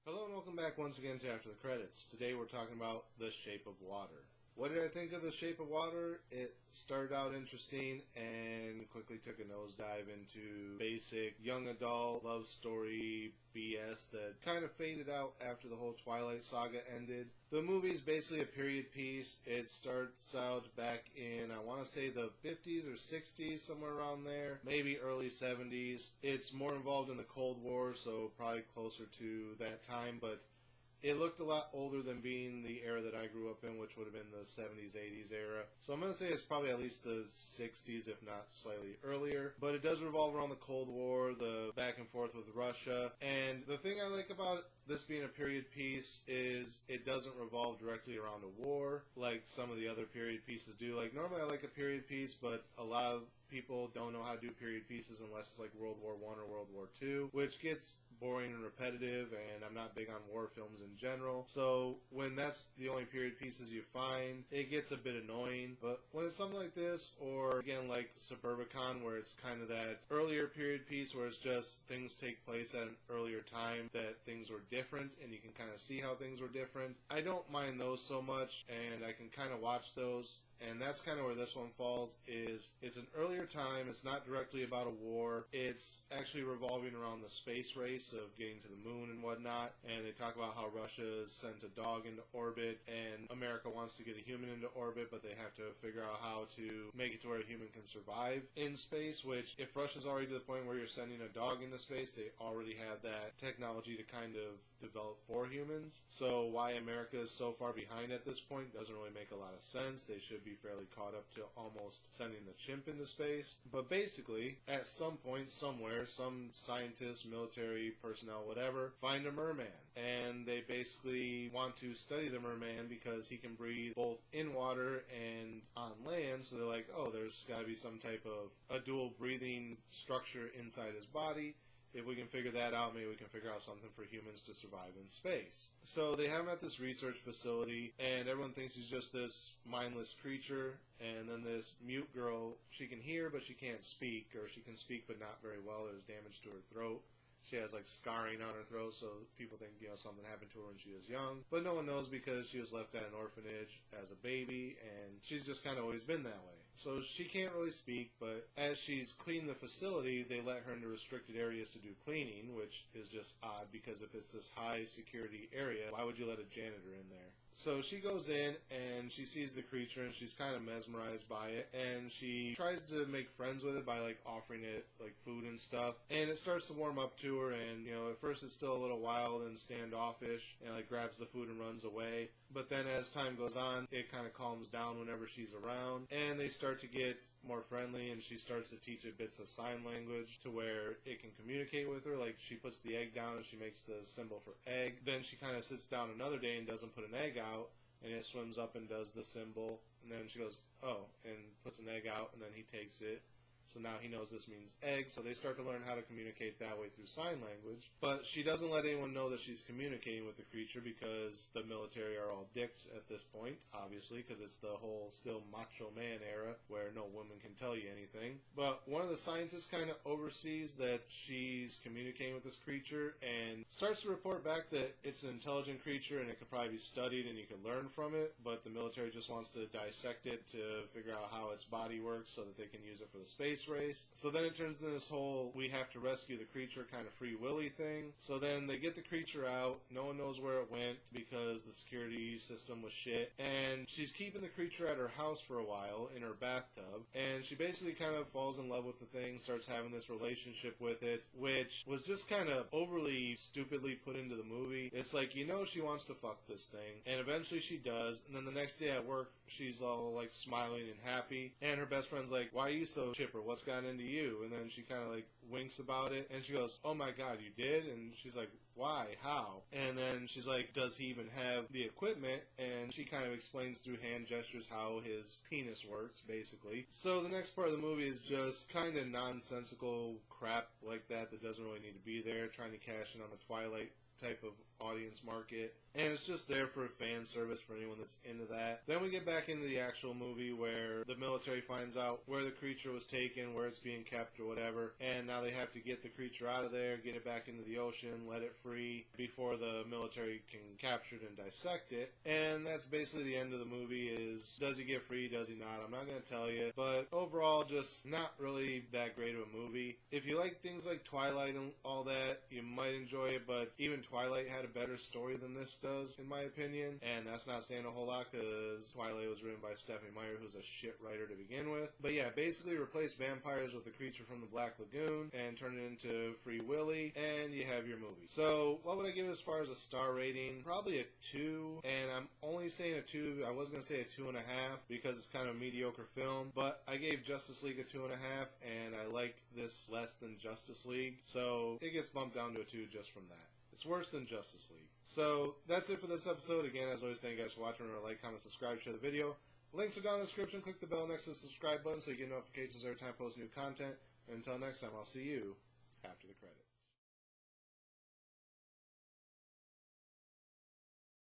Hello and welcome back once again to After the Credits. Today we're talking about The Shape of Water. What did I think of The Shape of Water? It started out interesting and quickly took a nosedive into basic young adult love story BS that kind of faded out after the whole Twilight saga ended. The movie is basically a period piece. It starts out back in, I want to say, the 50s or 60s, somewhere around there, maybe early 70s. It's more involved in the Cold War, so probably closer to that time, but it looked a lot older than being the era that I grew up in, which would have been the 70s, 80s era. So I'm going to say it's probably at least the 60s, if not slightly earlier. But it does revolve around the Cold War, the back and forth with Russia. And the thing I like about this being a period piece is it doesn't revolve directly around a war like some of the other period pieces do. Like, normally I like a period piece, but a lot of people don't know how to do period pieces unless it's like World War I or World War II, which gets boring and repetitive, and I'm not big on war films in general. So when that's the only period pieces you find, it gets a bit annoying. But when it's something like this, or again like Suburbicon, where it's kind of that earlier period piece where it's just things take place at an earlier time, that things were different and you can kind of see how things were different, I don't mind those so much, and I can kind of watch those. And that's kind of where this one falls, is it's an earlier time, it's not directly about a war, it's actually revolving around the space race of getting to the moon and whatnot, and they talk about how Russia has sent a dog into orbit, and America wants to get a human into orbit, but they have to figure out how to make it to where a human can survive in space, which, if Russia's already to the point where you're sending a dog into space, they already have that technology to kind of develop for humans. So why America is so far behind at this point doesn't really make a lot of sense. They should be fairly caught up to almost sending the chimp into space. But basically, at some point, somewhere, some scientists, military personnel, whatever, find a merman. And they basically want to study the merman because he can breathe both in water and on land. So they're like, oh, there's got to be some type of a dual breathing structure inside his body. If we can figure that out, maybe we can figure out something for humans to survive in space. So they have him at this research facility, and everyone thinks he's just this mindless creature. And then this mute girl, she can hear, but she can't speak, or she can speak, but not very well. There's damage to her throat. She has like scarring on her throat, so people think, something happened to her when she was young. But no one knows because she was left at an orphanage as a baby, and she's just kind of always been that way. So she can't really speak, but as she's cleaning the facility, they let her into restricted areas to do cleaning, which is just odd because if it's this high security area, why would you let a janitor in there? So she goes in and she sees the creature and she's kind of mesmerized by it, and she tries to make friends with it by like offering it like food and stuff, and it starts to warm up to her, and at first it's still a little wild and standoffish and like grabs the food and runs away. But then as time goes on, it kind of calms down whenever she's around, and they start to get more friendly, and she starts to teach it bits of sign language to where it can communicate with her. Like, she puts the egg down and she makes the symbol for egg. Then she kind of sits down another day and doesn't put an egg out, and it swims up and does the symbol. And then she goes, oh, and puts an egg out, and then he takes it. So now he knows this means egg, so they start to learn how to communicate that way through sign language. But she doesn't let anyone know that she's communicating with the creature because the military are all dicks at this point, obviously, because it's the whole still macho man era where no woman can tell you anything. But one of the scientists kind of oversees that she's communicating with this creature and starts to report back that it's an intelligent creature and it could probably be studied and you could learn from it, but the military just wants to dissect it to figure out how its body works so that they can use it for the space race. So then it turns into this whole we have to rescue the creature kind of free willy thing. So then they get the creature out. No one knows where it went because the security system was shit. And she's keeping the creature at her house for a while in her bathtub. And she basically kind of falls in love with the thing, starts having this relationship with it, which was just kind of overly stupidly put into the movie. It's like, she wants to fuck this thing. And eventually she does. And then the next day at work, she's all like smiling and happy. And her best friend's like, why are you so chipper? What's gotten into you? And then she kind of like winks about it, and she goes, oh my god, you did? And she's like, why? How? And then she's like, does he even have the equipment? And she kind of explains through hand gestures how his penis works, basically. So the next part of the movie is just kind of nonsensical crap like that doesn't really need to be there, trying to cash in on the Twilight type of audience market, and it's just there for fan service for anyone that's into that. Then we get back into the actual movie where the military finds out where the creature was taken, where it's being kept or whatever, and now they have to get the creature out of there, get it back into the ocean, let it free before the military can capture it and dissect it. And that's basically the end of the movie. Is does he get free, does he not? I'm not going to tell you, but overall just not really that great of a movie. If you like things like Twilight and all that, you might enjoy it, but even Twilight had a better story than this does, in my opinion, and that's not saying a whole lot because Twilight was written by Stephenie Meyer, who's a shit writer to begin with. But yeah, basically replace vampires with the creature from the Black Lagoon and turn it into Free Willy, and you have your movie. So what would I give as far as a star rating? Probably a 2, and I'm only saying a 2. I was going to say a 2.5 because it's kind of a mediocre film, but I gave Justice League a 2.5, and I like this less than Justice League, so it gets bumped down to a 2 just from that. It's worse than Justice League. So that's it for this episode. Again, as always, thank you guys for watching. Remember to like, comment, subscribe, share the video. Links are down in the description. Click the bell next to the subscribe button so you get notifications every time I post new content. And until next time, I'll see you after the credits.